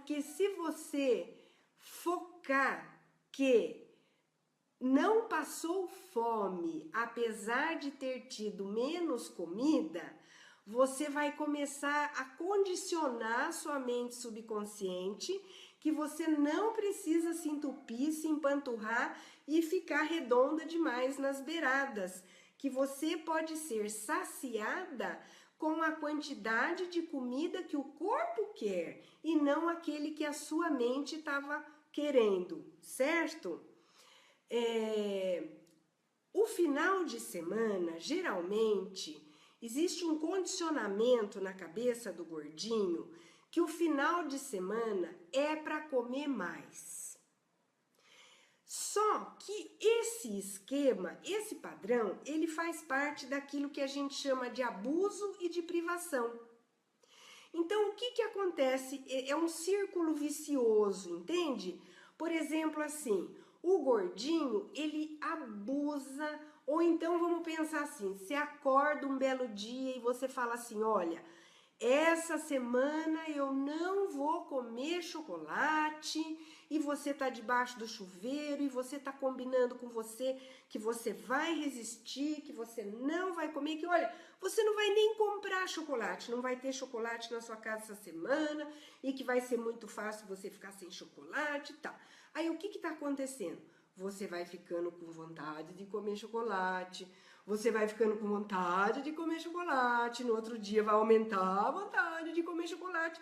Porque se você focar que não passou fome, apesar de ter tido menos comida, você vai começar a condicionar sua mente subconsciente que você não precisa se entupir, se empanturrar e ficar redonda demais nas beiradas, que você pode ser saciada com a quantidade de comida que o corpo quer e não aquele que a sua mente estava querendo, certo? O final de semana, geralmente, existe um condicionamento na cabeça do gordinho que o final de semana é para comer mais. Só que esse esquema, esse padrão, ele faz parte daquilo que a gente chama de abuso e de privação. Então, o que acontece? É um círculo vicioso, entende? Por exemplo, assim, o gordinho, ele abusa, ou então vamos pensar assim, você acorda um belo dia e você fala assim, olha, essa semana eu não vou comer chocolate, e você tá debaixo do chuveiro, e você tá combinando com você que você vai resistir, que você não vai comer, que olha, você não vai nem comprar chocolate, não vai ter chocolate na sua casa essa semana, e que vai ser muito fácil você ficar sem chocolate e tal. Aí o que tá acontecendo? Você vai ficando com vontade de comer chocolate, você vai ficando com vontade de comer chocolate, no outro dia vai aumentar a vontade de comer chocolate.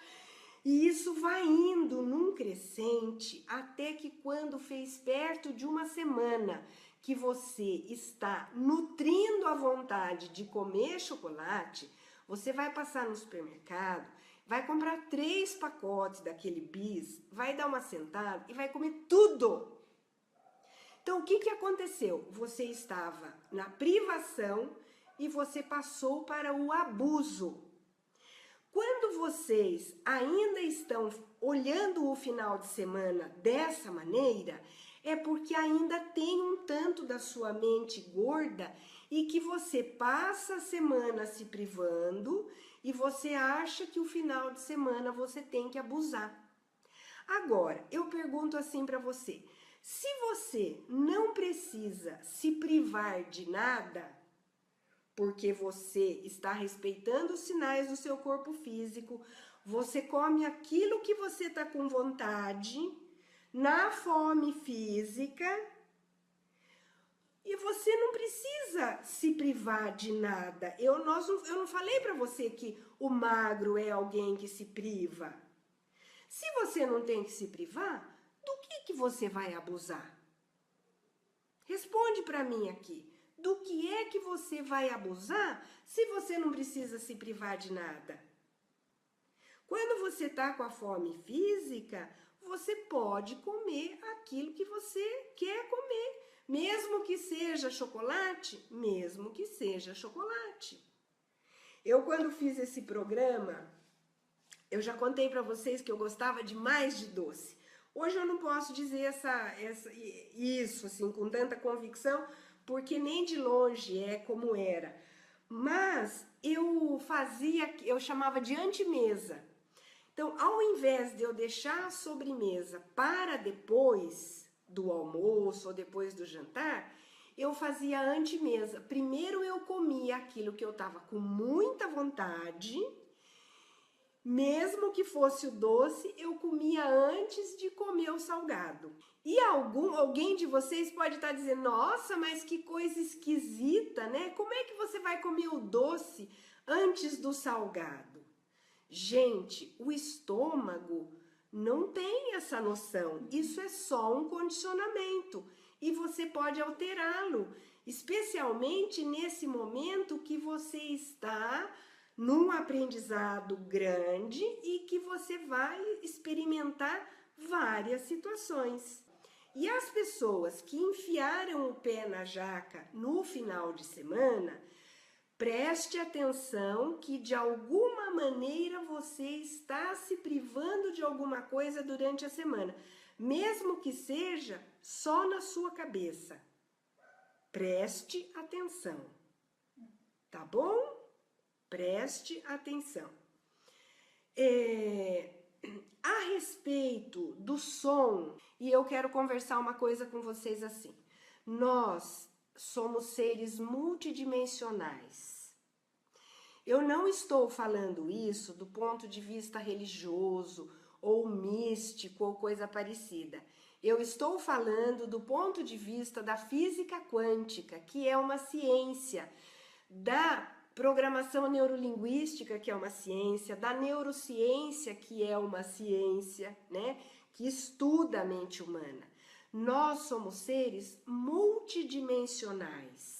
E isso vai indo num crescente até que quando fez perto de uma semana que você está nutrindo a vontade de comer chocolate, você vai passar no supermercado, vai comprar 3 pacotes daquele bis, vai dar uma sentada e vai comer tudo. Então, o que aconteceu? Você estava na privação e você passou para o abuso. Quando vocês ainda estão olhando o final de semana dessa maneira, é porque ainda tem um tanto da sua mente gorda e que você passa a semana se privando e você acha que o final de semana você tem que abusar. Agora, eu pergunto assim para você, se você não precisa se privar de nada, porque você está respeitando os sinais do seu corpo físico, você come aquilo que você está com vontade, na fome física, e você não precisa se privar de nada. Eu não falei para você que o magro é alguém que se priva. Se você não tem que se privar, do que você vai abusar? Responde para mim aqui. Do que é que você vai abusar se você não precisa se privar de nada? Quando você está com a fome física, você pode comer aquilo que você quer comer. Mesmo que seja chocolate, mesmo que seja chocolate. Eu, quando fiz esse programa, eu já contei para vocês que eu gostava demais de doce. Hoje eu não posso dizer isso assim com tanta convicção, porque nem de longe é como era. Mas eu chamava de antemesa. Então, ao invés de eu deixar a sobremesa para depois do almoço ou depois do jantar, eu fazia a antemesa. Primeiro eu comia aquilo que eu estava com muita vontade. Mesmo que fosse o doce, eu comia antes de comer o salgado. E alguém de vocês pode estar dizendo, nossa, mas que coisa esquisita, né? Como é que você vai comer o doce antes do salgado? Gente, o estômago não tem essa noção. Isso é só um condicionamento e você pode alterá-lo, especialmente nesse momento que você está num aprendizado grande e que você vai experimentar várias situações. E as pessoas que enfiaram o pé na jaca no final de semana, preste atenção que de alguma maneira você está se privando de alguma coisa durante a semana, mesmo que seja só na sua cabeça. Preste atenção, tá bom? Preste atenção. a respeito do som, e eu quero conversar uma coisa com vocês assim. Nós somos seres multidimensionais. Eu não estou falando isso do ponto de vista religioso, ou místico, ou coisa parecida. Eu estou falando do ponto de vista da física quântica, que é uma ciência, da programação neurolinguística, que é uma ciência, da neurociência, que é uma ciência, né, que estuda a mente humana. Nós somos seres multidimensionais.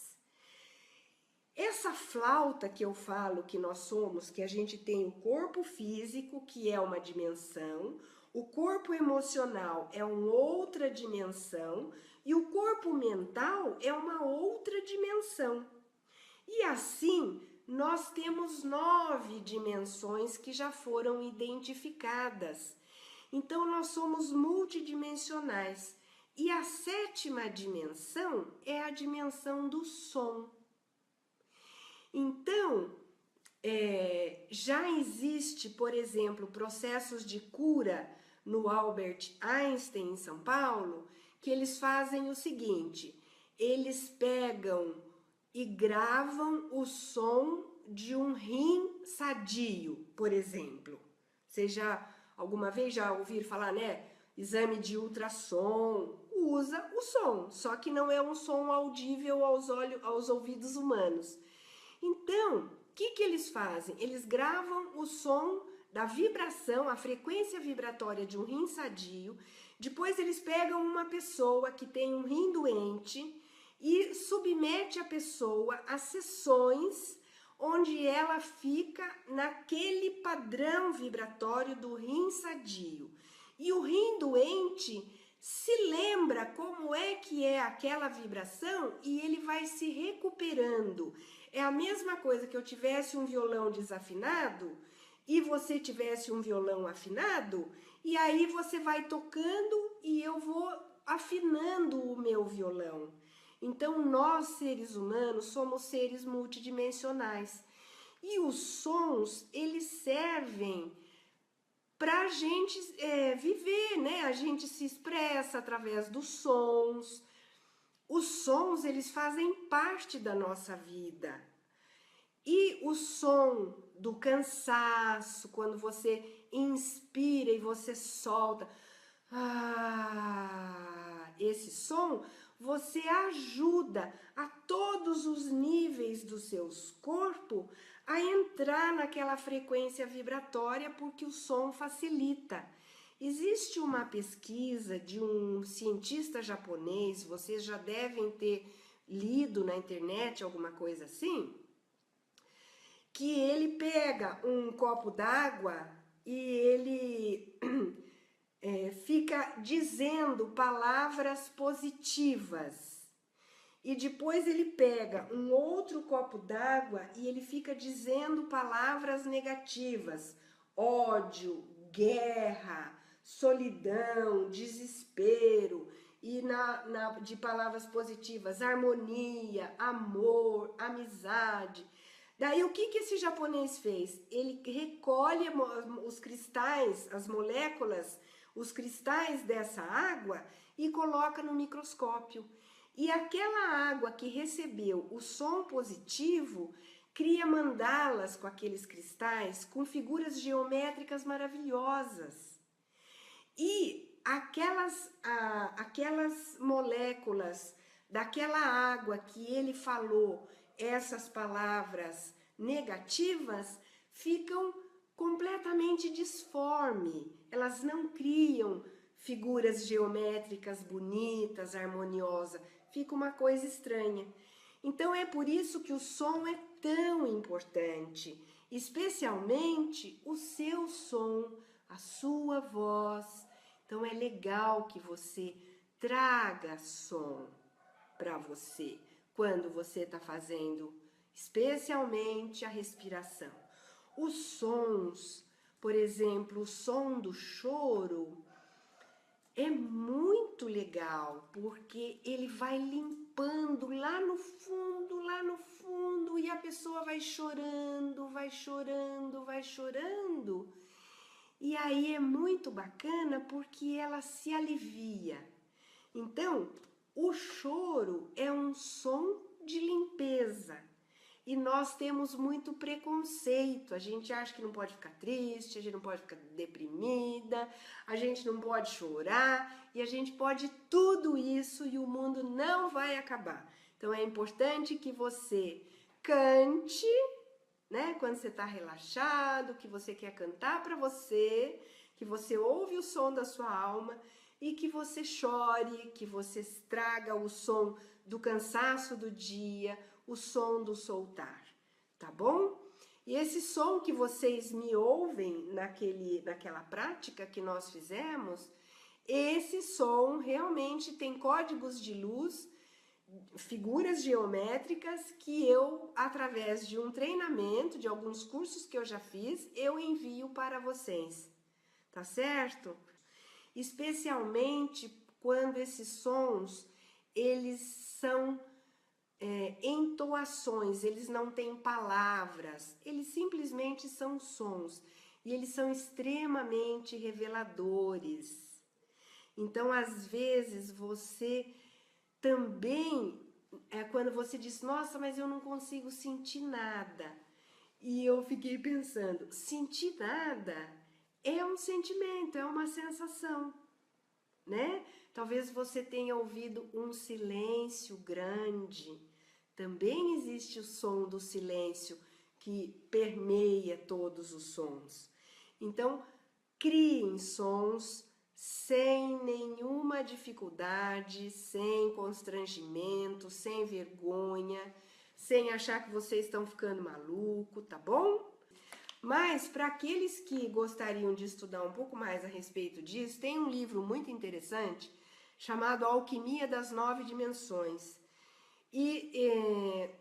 Essa flauta que eu falo que nós somos, que a gente tem o corpo físico, que é uma dimensão, o corpo emocional é uma outra dimensão e o corpo mental é uma outra dimensão. E assim, nós temos 9 dimensões que já foram identificadas. Então, nós somos multidimensionais. E a 7ª dimensão é a dimensão do som. Então, já existe, por exemplo, processos de cura no Albert Einstein, em São Paulo, que eles fazem o seguinte: eles pegam e gravam o som de um rim sadio, por exemplo. Vocês já alguma vez já ouviram falar, né? Exame de ultrassom, usa o som, só que não é um som audível aos ouvidos humanos. Então, o que eles fazem? Eles gravam o som da vibração, a frequência vibratória de um rim sadio, depois eles pegam uma pessoa que tem um rim doente e submete a pessoa a sessões onde ela fica naquele padrão vibratório do rim sadio. E o rim doente se lembra como é que é aquela vibração e ele vai se recuperando. É a mesma coisa que eu tivesse um violão desafinado e você tivesse um violão afinado, e aí você vai tocando e eu vou afinando o meu violão. Então, nós, seres humanos, somos seres multidimensionais. E os sons, eles servem para a gente viver, né? A gente se expressa através dos sons. Os sons, eles fazem parte da nossa vida. E o som do cansaço, quando você inspira e você solta, esse som, você ajuda a todos os níveis do seu corpo a entrar naquela frequência vibratória, porque o som facilita. Existe uma pesquisa de um cientista japonês, vocês já devem ter lido na internet alguma coisa assim, que ele pega um copo d'água e ele fica dizendo palavras positivas. E depois ele pega um outro copo d'água e ele fica dizendo palavras negativas. Ódio, guerra, solidão, desespero. E de palavras positivas, harmonia, amor, amizade. Daí o que esse japonês fez? Ele recolhe os cristais, as moléculas, os cristais dessa água e coloca no microscópio. E aquela água que recebeu o som positivo cria mandalas com aqueles cristais com figuras geométricas maravilhosas. E aquelas moléculas daquela água que ele falou, essas palavras negativas, ficam completamente disforme. Elas não criam figuras geométricas bonitas, harmoniosas. Fica uma coisa estranha. Então é por isso que o som é tão importante, especialmente o seu som, a sua voz. Então é legal que você traga som para você quando você está fazendo, especialmente a respiração. Os sons, por exemplo, o som do choro é muito legal, porque ele vai limpando lá no fundo, e a pessoa vai chorando, vai chorando, vai chorando. E aí é muito bacana porque ela se alivia. Então, o choro é um som de limpeza. E nós temos muito preconceito. A gente acha que não pode ficar triste, a gente não pode ficar deprimida, a gente não pode chorar, e a gente pode tudo isso e o mundo não vai acabar. Então é importante que você cante, né? Quando você está relaxado, que você quer cantar para você, que você ouve o som da sua alma e que você chore, que você traga o som do cansaço do dia, o som do soltar, tá bom? E esse som que vocês me ouvem naquela prática que nós fizemos, esse som realmente tem códigos de luz, figuras geométricas que eu, através de um treinamento, de alguns cursos que eu já fiz, eu envio para vocês, tá certo? Especialmente quando esses sons, eles são entoações, eles não têm palavras, eles simplesmente são sons e eles são extremamente reveladores. Então, às vezes, você também, quando você diz, nossa, mas eu não consigo sentir nada. E eu fiquei pensando, sentir nada é um sentimento, é uma sensação, né? Talvez você tenha ouvido um silêncio grande. Também existe o som do silêncio que permeia todos os sons. Então, criem sons sem nenhuma dificuldade, sem constrangimento, sem vergonha, sem achar que vocês estão ficando maluco, tá bom? Mas para aqueles que gostariam de estudar um pouco mais a respeito disso, tem um livro muito interessante chamado Alquimia das 9 Dimensões. E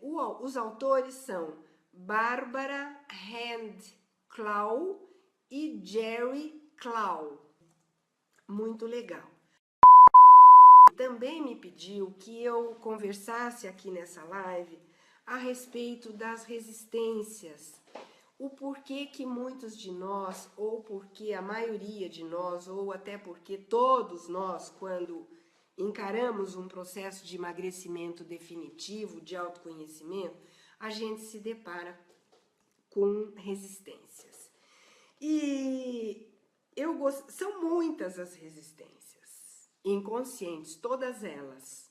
os autores são Barbara Hand Clow e Jerry Clow. Muito legal. Também me pediu que eu conversasse aqui nessa live a respeito das resistências. O porquê que muitos de nós, ou porque a maioria de nós, ou até porque todos nós, quando encaramos um processo de emagrecimento definitivo, de autoconhecimento, a gente se depara com resistências. E são muitas as resistências, inconscientes, todas elas.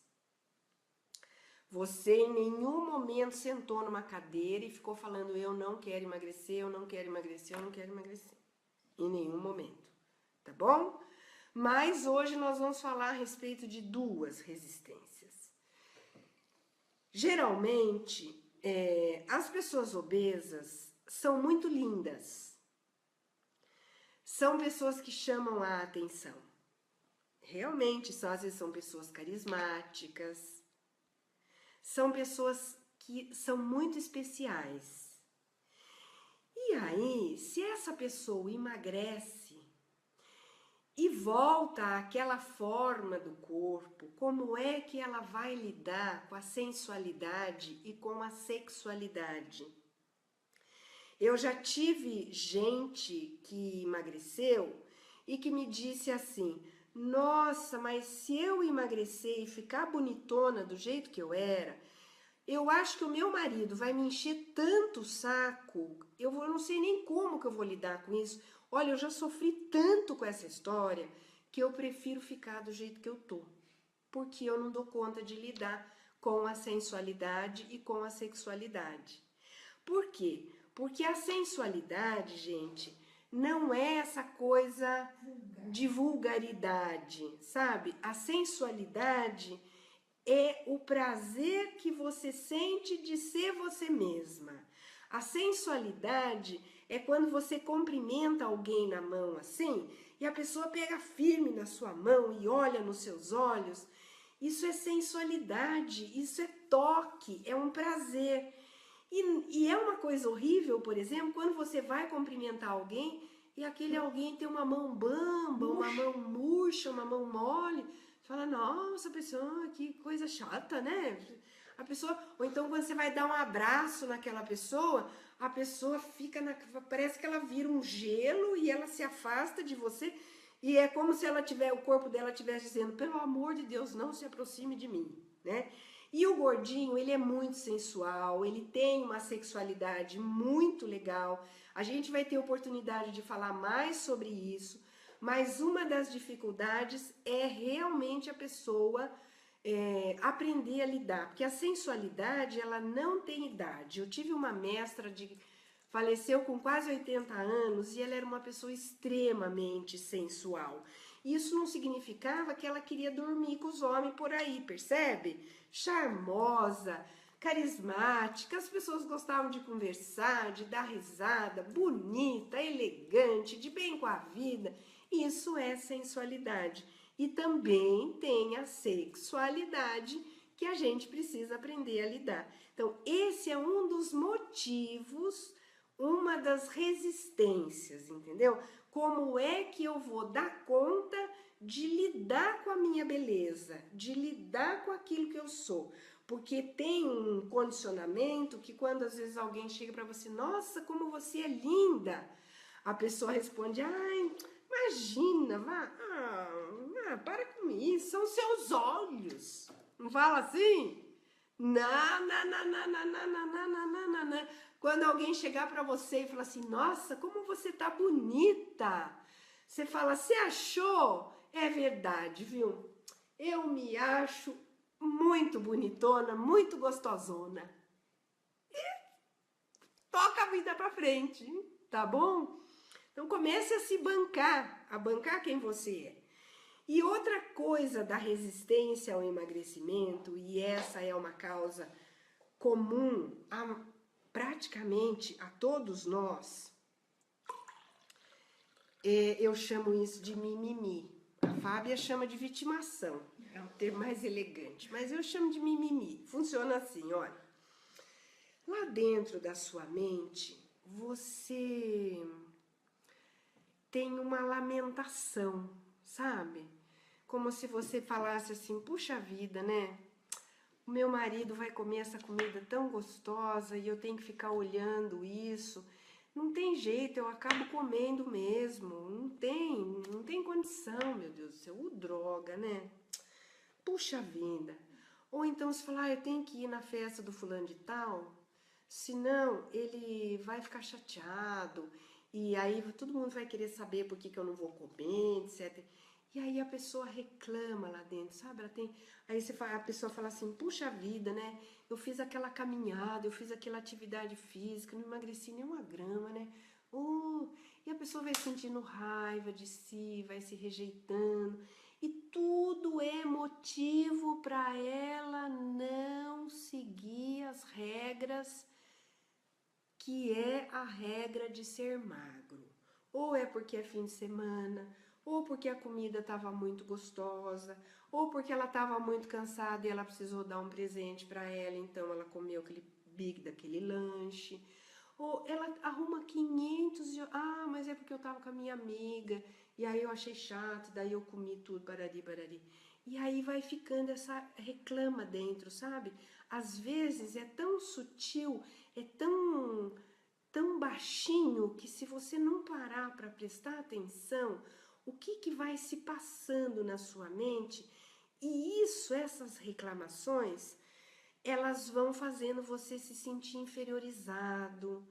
Você em nenhum momento sentou numa cadeira e ficou falando, eu não quero emagrecer, eu não quero emagrecer, eu não quero emagrecer. Em nenhum momento, tá bom? Mas hoje nós vamos falar a respeito de duas resistências. Geralmente, as pessoas obesas são muito lindas. São pessoas que chamam a atenção. Realmente, às vezes são pessoas carismáticas. São pessoas que são muito especiais. E aí, se essa pessoa emagrece e volta àquela forma do corpo, como é que ela vai lidar com a sensualidade e com a sexualidade? Eu já tive gente que emagreceu e que me disse assim, nossa, mas se eu emagrecer e ficar bonitona do jeito que eu era, eu acho que o meu marido vai me encher tanto o saco, eu não sei nem como que eu vou lidar com isso. Olha, eu já sofri tanto com essa história que eu prefiro ficar do jeito que eu tô, porque eu não dou conta de lidar com a sensualidade e com a sexualidade. Por quê? Porque a sensualidade, gente, não é essa coisa de vulgaridade, sabe? A sensualidade é o prazer que você sente de ser você mesma. A sensualidade é quando você cumprimenta alguém na mão assim, e a pessoa pega firme na sua mão e olha nos seus olhos. Isso é sensualidade, isso é toque, é um prazer. E é uma coisa horrível, por exemplo, quando você vai cumprimentar alguém e aquele alguém tem uma mão bamba, uma mão murcha, uma mão mole. Você fala, nossa, pessoa, que coisa chata, né? A pessoa, ou então quando você vai dar um abraço naquela pessoa, a pessoa fica, parece que ela vira um gelo e ela se afasta de você. E é como se ela tiver, o corpo dela estivesse dizendo, pelo amor de Deus, não se aproxime de mim, né? E o gordinho, ele é muito sensual, ele tem uma sexualidade muito legal. A gente vai ter oportunidade de falar mais sobre isso, mas uma das dificuldades é realmente a pessoa aprender a lidar, porque a sensualidade, ela não tem idade. Eu tive uma mestra faleceu com quase 80 anos e ela era uma pessoa extremamente sensual. Isso não significava que ela queria dormir com os homens por aí, percebe? Charmosa, carismática, as pessoas gostavam de conversar, de dar risada, bonita, elegante, de bem com a vida. Isso é sensualidade. E também tem a sexualidade que a gente precisa aprender a lidar. Então, esse é um dos motivos, uma das resistências, entendeu? Como é que eu vou dar conta de lidar com a minha beleza, de lidar com aquilo que eu sou? Porque tem um condicionamento que quando às vezes alguém chega para você, nossa, como você é linda, a pessoa responde, ai, imagina, para com isso, são seus olhos. Não fala assim? Não, não, não, não, não, não, não, não, não, não, não. Quando alguém chegar para você e falar assim, nossa, como você tá bonita. Você fala, você achou? É verdade, viu? Eu me acho muito bonitona, muito gostosona. E toca a vida para frente, tá bom? Então comece a bancar quem você é. E outra coisa da resistência ao emagrecimento, e essa é uma causa comum a praticamente a todos nós, eu chamo isso de mimimi. A Fábia chama de vitimação, é um termo mais elegante, mas eu chamo de mimimi. Funciona assim, olha. Lá dentro da sua mente, você tem uma lamentação, sabe? Como se você falasse assim, puxa vida, né? O meu marido vai comer essa comida tão gostosa e eu tenho que ficar olhando isso. Não tem jeito, eu acabo comendo mesmo. Não tem condição, meu Deus do céu. Droga, né? Puxa vida. Ou então você fala, eu tenho que ir na festa do fulano de tal, senão ele vai ficar chateado. E aí todo mundo vai querer saber por que eu não vou comer, etc. E aí a pessoa reclama lá dentro, sabe? Aí a pessoa fala assim, puxa vida, né? Eu fiz aquela caminhada, eu fiz aquela atividade física, não emagreci nem uma grama, né? E a pessoa vai sentindo raiva de si, vai se rejeitando. E tudo é motivo para ela não seguir as regras, que é a regra de ser magro. Ou é porque é fim de semana, ou porque a comida estava muito gostosa, ou porque ela estava muito cansada e ela precisou dar um presente para ela, então ela comeu aquele big daquele lanche. Ou ela arruma 500 de... mas é porque eu estava com a minha amiga, e aí eu achei chato, daí eu comi tudo, barari, barari. E aí vai ficando essa reclama dentro, sabe? Às vezes é tão sutil, é tão baixinho que se você não parar para prestar atenção, o que vai se passando na sua mente, e essas reclamações, elas vão fazendo você se sentir inferiorizado,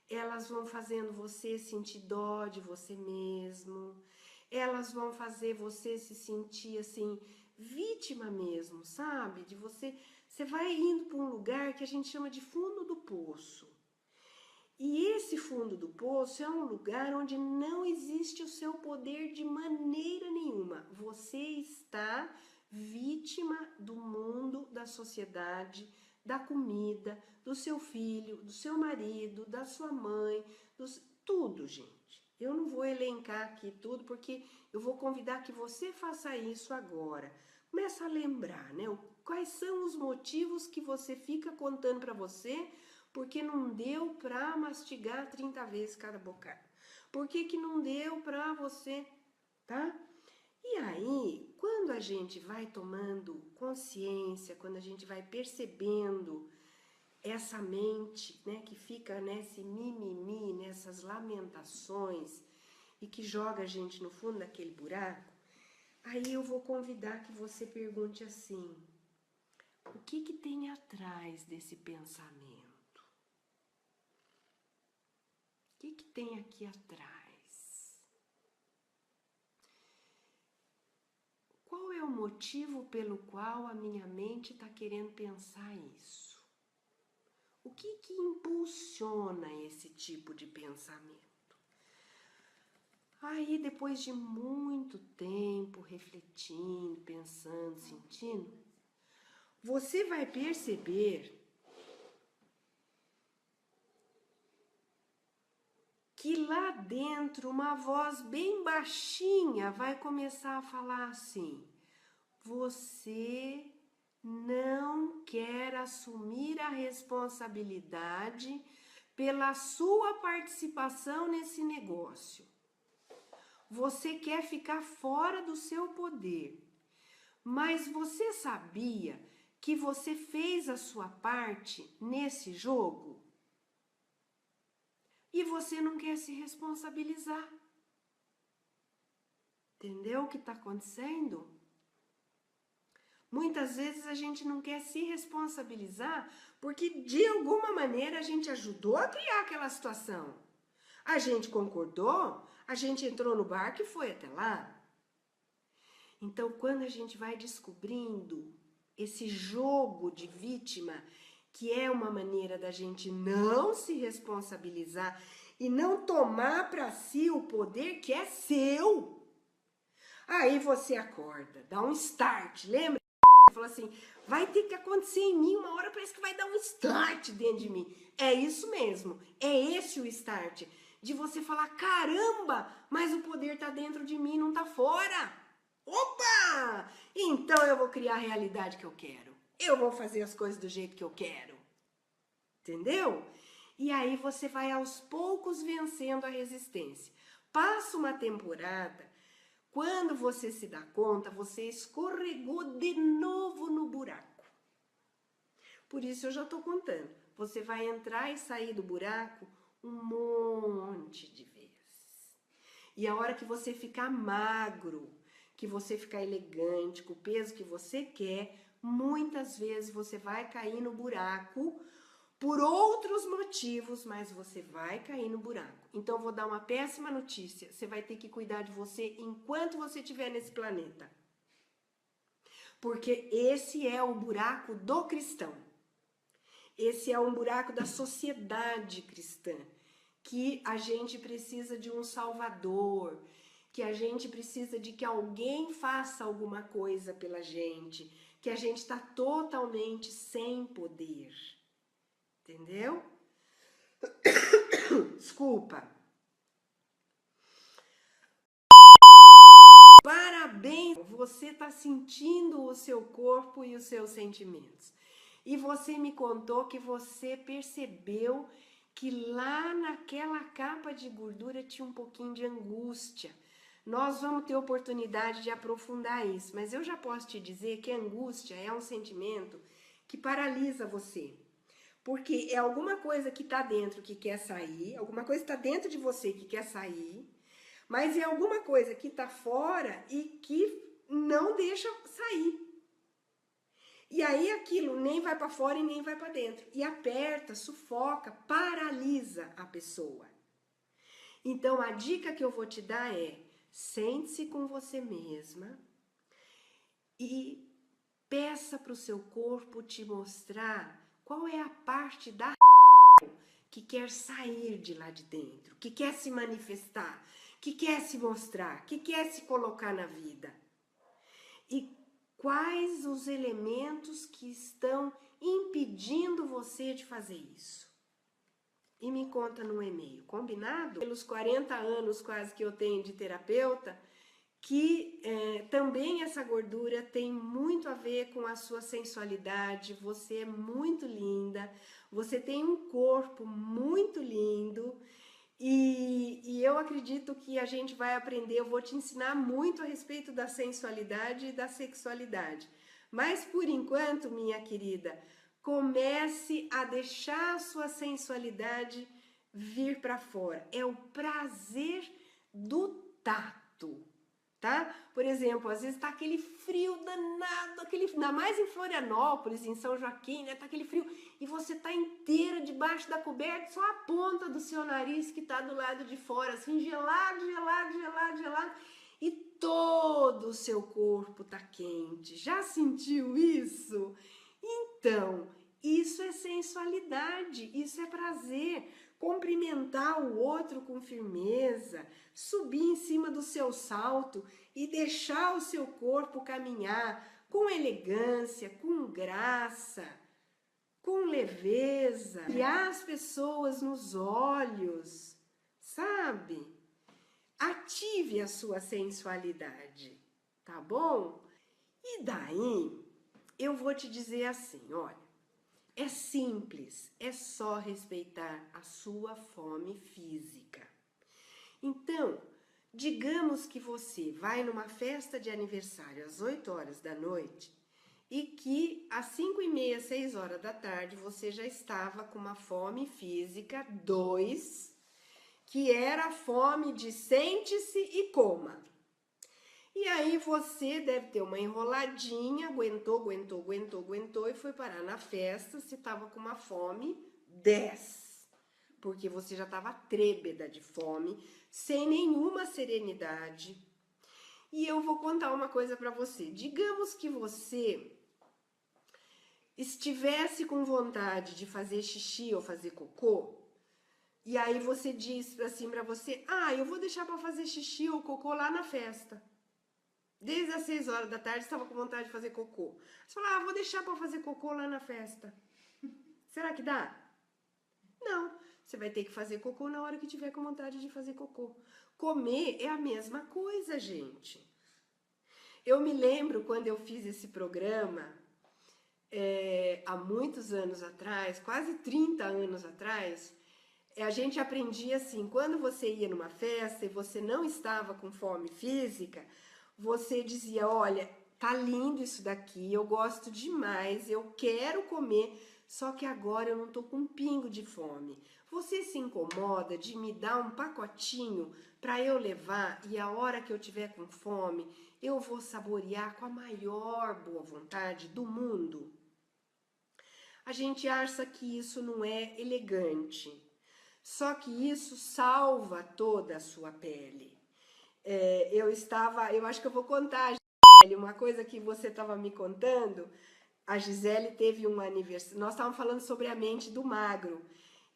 elas vão fazendo você sentir dó de você mesmo, elas vão fazer você se sentir assim, vítima mesmo, sabe? Você vai indo para um lugar que a gente chama de fundo do poço. E esse fundo do poço é um lugar onde não existe o seu poder de maneira nenhuma. Você está vítima do mundo, da sociedade, da comida, do seu filho, do seu marido, da sua mãe, tudo, gente. Eu não vou elencar aqui tudo, porque eu vou convidar que você faça isso agora. Começa a lembrar, né? Quais são os motivos que você fica contando para você porque não deu para mastigar 30 vezes cada bocado? Por que não deu para você, tá? E aí, quando a gente vai tomando consciência, quando a gente vai percebendo essa mente, né, que fica nesse mimimi, nessas lamentações e que joga a gente no fundo daquele buraco, aí eu vou convidar que você pergunte assim: o que tem atrás desse pensamento? O que tem aqui atrás? Qual é o motivo pelo qual a minha mente está querendo pensar isso? O que impulsiona esse tipo de pensamento? Aí, depois de muito tempo refletindo, pensando, sentindo, você vai perceber que lá dentro uma voz bem baixinha vai começar a falar assim: você não quer assumir a responsabilidade pela sua participação nesse negócio. Você quer ficar fora do seu poder. Mas você sabia que você fez a sua parte nesse jogo? E você não quer se responsabilizar. Entendeu o que está acontecendo? Muitas vezes a gente não quer se responsabilizar porque de alguma maneira a gente ajudou a criar aquela situação. A gente concordou, a gente entrou no barco e foi até lá. Então, quando a gente vai descobrindo esse jogo de vítima, que é uma maneira da gente não se responsabilizar e não tomar para si o poder que é seu, aí você acorda, dá um start, lembra? Falou assim, vai ter que acontecer em mim, uma hora parece que vai dar um start dentro de mim. É isso mesmo, é esse o start, de você falar, caramba, mas o poder está dentro de mim, não está fora. Opa! Então eu vou criar a realidade que eu quero. Eu vou fazer as coisas do jeito que eu quero. Entendeu? E aí você vai aos poucos vencendo a resistência. Passa uma temporada, quando você se dá conta, você escorregou de novo no buraco. Por isso eu já estou contando. Você vai entrar e sair do buraco um monte de vezes. E a hora que você ficar magro, que você ficar elegante, com o peso que você quer, muitas vezes você vai cair no buraco por outros motivos, mas você vai cair no buraco. Então, eu vou dar uma péssima notícia. Você vai ter que cuidar de você enquanto você estiver nesse planeta. Porque esse é o buraco do cristão. Esse é um buraco da sociedade cristã. Que a gente precisa de um salvador, que a gente precisa de que alguém faça alguma coisa pela gente, que a gente está totalmente sem poder. Entendeu? Desculpa. Parabéns! Você está sentindo o seu corpo e os seus sentimentos. E você me contou que você percebeu que lá naquela capa de gordura tinha um pouquinho de angústia. Nós vamos ter oportunidade de aprofundar isso, mas eu já posso te dizer que a angústia é um sentimento que paralisa você. Porque é alguma coisa que está dentro que quer sair, alguma coisa está dentro de você que quer sair, mas é alguma coisa que está fora e que não deixa sair. E aí aquilo nem vai para fora e nem vai para dentro. E aperta, sufoca, paralisa a pessoa. Então a dica que eu vou te dar é: sente-se com você mesma e peça para o seu corpo te mostrar qual é a parte da que quer sair de lá de dentro, que quer se manifestar, que quer se mostrar, que quer se colocar na vida. E quais os elementos que estão impedindo você de fazer isso? E me conta no e-mail, combinado? Pelos 40 anos quase que eu tenho de terapeuta, que também essa gordura tem muito a ver com a sua sensualidade, você é muito linda, você tem um corpo muito lindo E eu acredito que a gente vai aprender, eu vou te ensinar muito a respeito da sensualidade e da sexualidade. Mas por enquanto, minha querida, comece a deixar a sua sensualidade vir para fora. É o prazer do tato, tá? Por exemplo, às vezes tá aquele frio danado, ainda mais em Florianópolis, em São Joaquim, né? Tá aquele frio e você tá inteira debaixo da coberta, só a ponta do seu nariz que tá do lado de fora, assim, gelado, gelado, gelado, gelado, e todo o seu corpo tá quente. Já sentiu isso? Então, isso é sensualidade, isso é prazer. Cumprimentar o outro com firmeza, subir em cima do seu salto e deixar o seu corpo caminhar com elegância, com graça, com leveza, olhar as pessoas nos olhos, sabe? Ative a sua sensualidade, tá bom? E daí, eu vou te dizer assim, olha, é simples, é só respeitar a sua fome física. Então, digamos que você vai numa festa de aniversário às 8 horas da noite e que às 5h30, 6 horas da tarde você já estava com uma fome física 2, que era a fome de sente-se e coma. E aí você deve ter uma enroladinha, aguentou e foi parar na festa, você estava com uma fome 10, porque você já estava trêbeda de fome, sem nenhuma serenidade. E eu vou contar uma coisa para você. Digamos que você estivesse com vontade de fazer xixi ou fazer cocô, e aí você diz assim para você, eu vou deixar para fazer xixi ou cocô lá na festa. Desde as 6 horas da tarde estava com vontade de fazer cocô. Você fala, vou deixar para fazer cocô lá na festa. Será que dá? Não, você vai ter que fazer cocô na hora que tiver com vontade de fazer cocô. Comer é a mesma coisa, gente. Eu me lembro quando eu fiz esse programa, há muitos anos atrás, quase 30 anos atrás, a gente aprendia assim, quando você ia numa festa e você não estava com fome física, você dizia, olha, tá lindo isso daqui, eu gosto demais, eu quero comer, só que agora eu não tô com um pingo de fome. Você se incomoda de me dar um pacotinho para eu levar e a hora que eu tiver com fome, eu vou saborear com a maior boa vontade do mundo? A gente acha que isso não é elegante, só que isso salva toda a sua pele. Eu acho que eu vou contar, Gisele, uma coisa que você estava me contando. A Gisele teve um aniversário, nós estávamos falando sobre a mente do magro,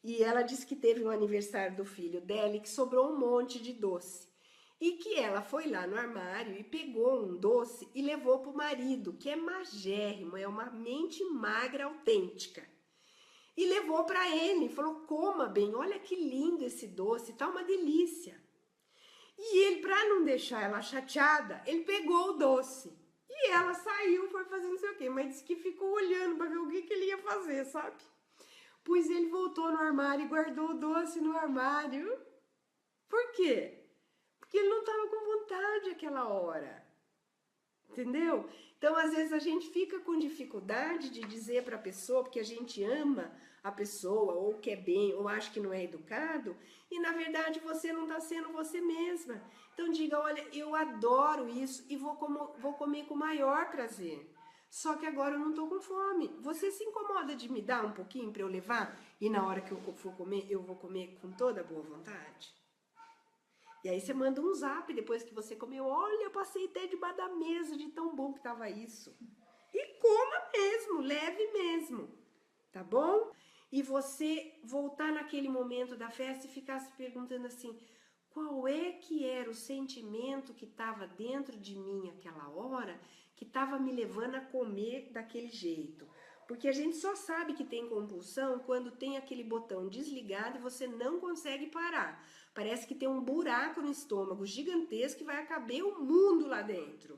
e ela disse que teve um aniversário do filho dela e que sobrou um monte de doce. E que ela foi lá no armário e pegou um doce e levou para o marido, que é magérrimo, é uma mente magra autêntica. E levou para ele, falou, coma bem, olha que lindo esse doce, tá uma delícia. E ele, para não deixar ela chateada, ele pegou o doce. E ela saiu, foi fazer não sei o quê, mas disse que ficou olhando para ver o que ele ia fazer, sabe? Pois ele voltou no armário e guardou o doce no armário. Por quê? Porque ele não estava com vontade aquela hora. Entendeu? Então, às vezes, a gente fica com dificuldade de dizer para a pessoa, porque a gente ama a pessoa, ou quer bem, ou acha que não é educado, e na verdade você não está sendo você mesma. Então, diga, olha, eu adoro isso e vou comer com o maior prazer. Só que agora eu não estou com fome. Você se incomoda de me dar um pouquinho para eu levar? E na hora que eu for comer, eu vou comer com toda a boa vontade? E aí você manda um zap depois que você comeu, olha, eu passei até debaixo da mesa de tão bom que tava isso. E coma mesmo, leve mesmo, tá bom? E você voltar naquele momento da festa e ficar se perguntando assim, qual é que era o sentimento que estava dentro de mim aquela hora, que estava me levando a comer daquele jeito? Porque a gente só sabe que tem compulsão quando tem aquele botão desligado e você não consegue parar. Parece que tem um buraco no estômago gigantesco e vai caber o mundo lá dentro,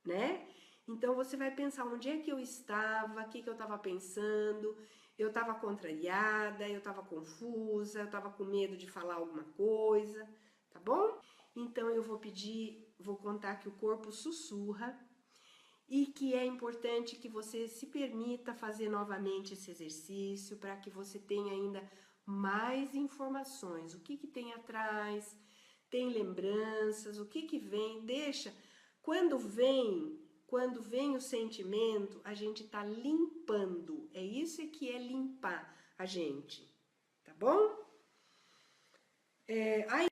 né? Então você vai pensar onde é que eu estava, o que eu estava pensando. eu estava contrariada, eu estava confusa, eu estava com medo de falar alguma coisa, tá bom? Então eu vou contar que o corpo sussurra e que é importante que você se permita fazer novamente esse exercício para que você tenha ainda mais informações. O que tem atrás, tem lembranças, o que vem, deixa. Quando vem o sentimento, a gente está limpando. É isso que é limpar a gente, tá bom? Aí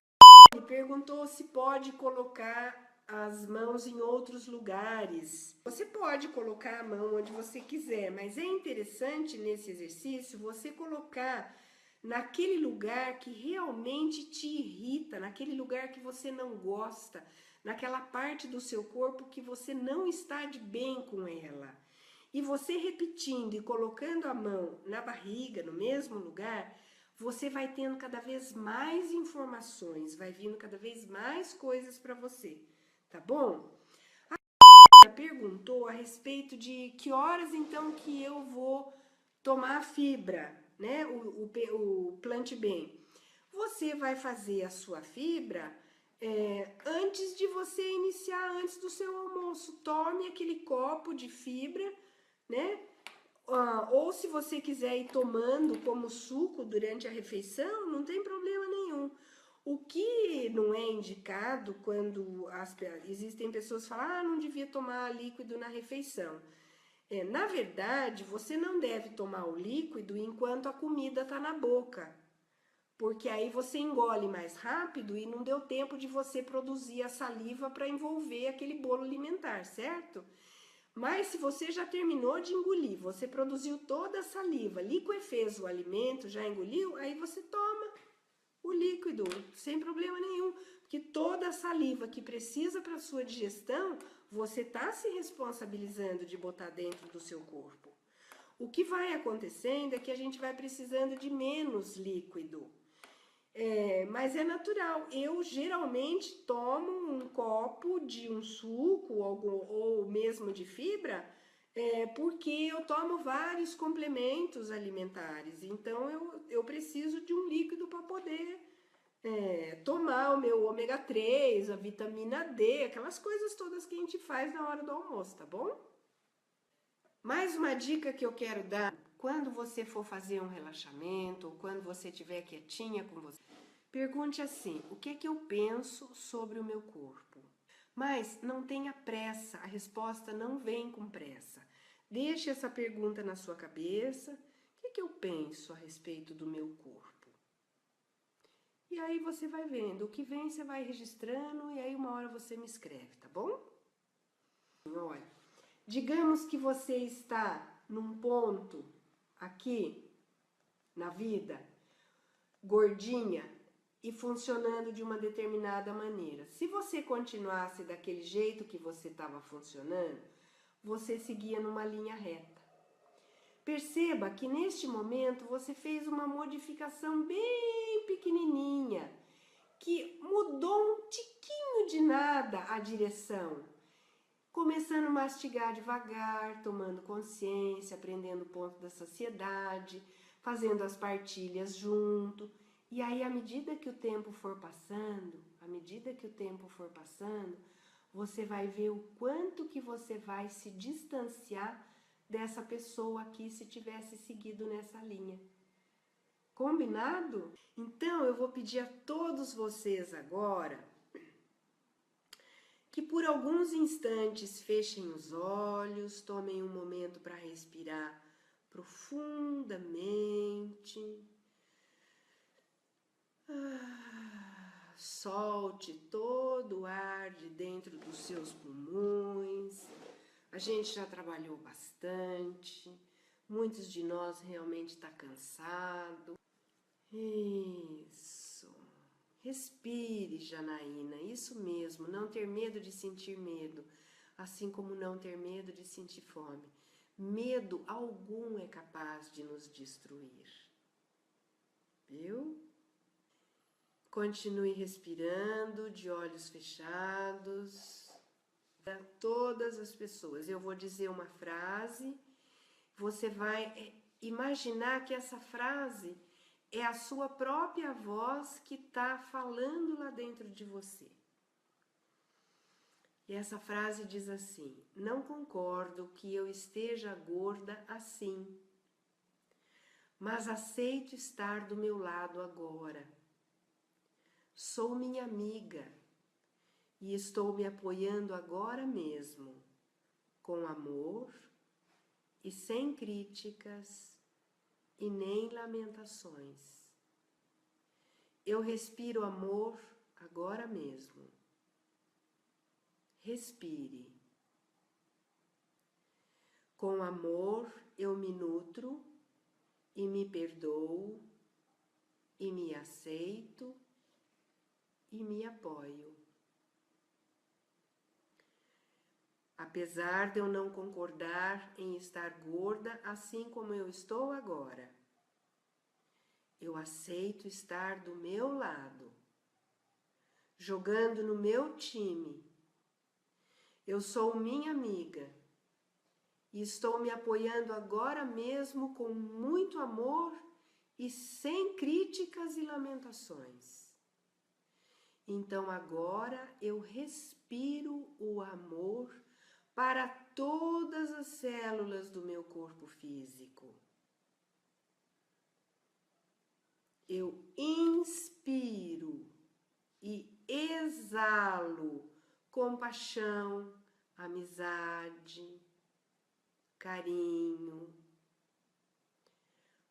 ele perguntou se pode colocar as mãos em outros lugares. Você pode colocar a mão onde você quiser, mas é interessante nesse exercício você colocar naquele lugar que realmente te irrita, naquele lugar que você não gosta, naquela parte do seu corpo que você não está de bem com ela. E você repetindo e colocando a mão na barriga, no mesmo lugar, você vai tendo cada vez mais informações, vai vindo cada vez mais coisas para você, tá bom? A perguntou a respeito de que horas então que eu vou tomar a fibra, né? O Plant Bem. Você vai fazer a sua fibra antes de você iniciar, antes do seu almoço. Tome aquele copo de fibra, né? Ou se você quiser ir tomando como suco durante a refeição, não tem problema nenhum. O que não é indicado quando existem pessoas que falam, não devia tomar líquido na refeição. Na verdade, você não deve tomar o líquido enquanto a comida está na boca, porque aí você engole mais rápido e não deu tempo de você produzir a saliva para envolver aquele bolo alimentar, certo? Mas se você já terminou de engolir, você produziu toda a saliva, liquefez o alimento, já engoliu, aí você toma o líquido, sem problema nenhum, porque toda a saliva que precisa para a sua digestão, você está se responsabilizando de botar dentro do seu corpo. O que vai acontecendo é que a gente vai precisando de menos líquido. Mas é natural. Eu geralmente tomo um copo de um suco ou mesmo de fibra, porque eu tomo vários complementos alimentares. Então eu preciso de um líquido para poder tomar o meu ômega 3, a vitamina D, aquelas coisas todas que a gente faz na hora do almoço, tá bom? Mais uma dica que eu quero dar, quando você for fazer um relaxamento, ou quando você estiver quietinha com você, pergunte assim, o que é que eu penso sobre o meu corpo? Mas não tenha pressa, a resposta não vem com pressa. Deixe essa pergunta na sua cabeça, o que é que eu penso a respeito do meu corpo? E aí você vai vendo, o que vem você vai registrando e aí uma hora você me escreve, tá bom? Olha, digamos que você está num ponto aqui na vida, gordinha e funcionando de uma determinada maneira. Se você continuasse daquele jeito que você estava funcionando, você seguia numa linha reta. Perceba que neste momento você fez uma modificação bem pequenininha, que mudou um tiquinho de nada a direção. Começando a mastigar devagar, tomando consciência, aprendendo o ponto da saciedade, fazendo as partilhas junto. E aí, à medida que o tempo for passando, você vai ver o quanto que você vai se distanciar dessa pessoa aqui se tivesse seguido nessa linha. Combinado? Então, eu vou pedir a todos vocês agora que por alguns instantes fechem os olhos, tomem um momento para respirar profundamente. Solte todo o ar de dentro dos seus pulmões. A gente já trabalhou bastante, muitos de nós realmente estão cansados. Isso. Respire, Janaína, isso mesmo, não ter medo de sentir medo, assim como não ter medo de sentir fome. Medo algum é capaz de nos destruir. Viu? Continue respirando, de olhos fechados. Para todas as pessoas, eu vou dizer uma frase, você vai imaginar que essa frase é a sua própria voz que está falando lá dentro de você. E essa frase diz assim: não concordo que eu esteja gorda assim, mas aceito estar do meu lado agora. Sou minha amiga e estou me apoiando agora mesmo, com amor e sem críticas e nem lamentações. Eu respiro amor agora mesmo. Respire. Com amor eu me nutro e me perdoo e me aceito e me apoio. Apesar de eu não concordar em estar gorda assim como eu estou agora, eu aceito estar do meu lado, jogando no meu time. Eu sou minha amiga e estou me apoiando agora mesmo com muito amor e sem críticas e lamentações. Então agora eu respiro o amor para todas as células do meu corpo físico. Eu inspiro e exalo compaixão, amizade, carinho.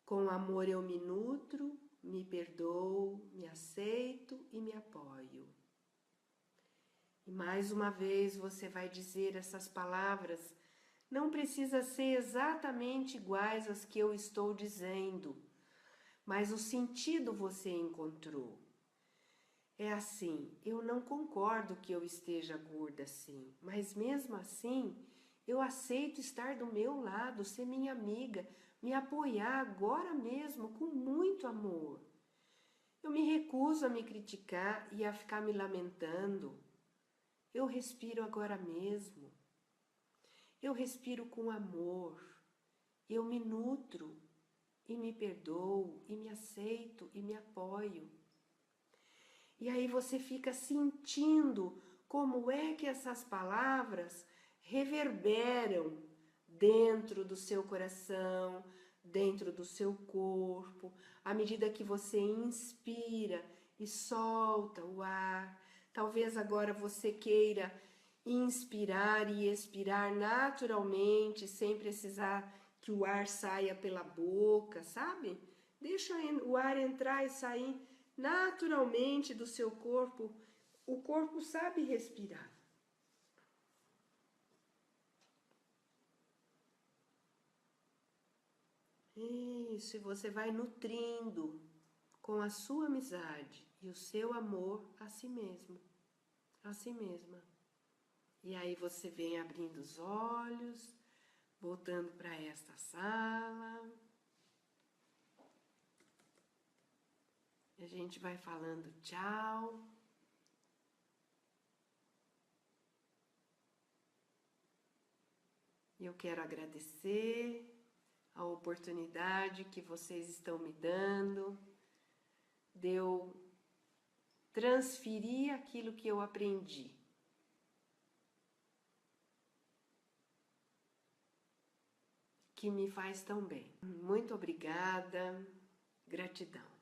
Com amor eu me nutro, me perdoo, me aceito e me apoio. E mais uma vez você vai dizer essas palavras, não precisa ser exatamente iguais às que eu estou dizendo, mas o sentido você encontrou. É assim, eu não concordo que eu esteja gorda assim, mas mesmo assim, eu aceito estar do meu lado, ser minha amiga, me apoiar agora mesmo com muito amor. Eu me recuso a me criticar e a ficar me lamentando. Eu respiro agora mesmo. Eu respiro com amor. Eu me nutro e me perdoo e me aceito e me apoio. E aí você fica sentindo como é que essas palavras reverberam dentro do seu coração, dentro do seu corpo, à medida que você inspira e solta o ar. Talvez agora você queira inspirar e expirar naturalmente, sem precisar que o ar saia pela boca, sabe? Deixa o ar entrar e sair naturalmente do seu corpo. O corpo sabe respirar. Isso, e você vai nutrindo com a sua amizade e o seu amor a si mesmo, a si mesma. E aí você vem abrindo os olhos, voltando para esta sala. A gente vai falando tchau. Eu quero agradecer a oportunidade que vocês estão me dando de eu transferir aquilo que eu aprendi. Que me faz tão bem. Muito obrigada, gratidão.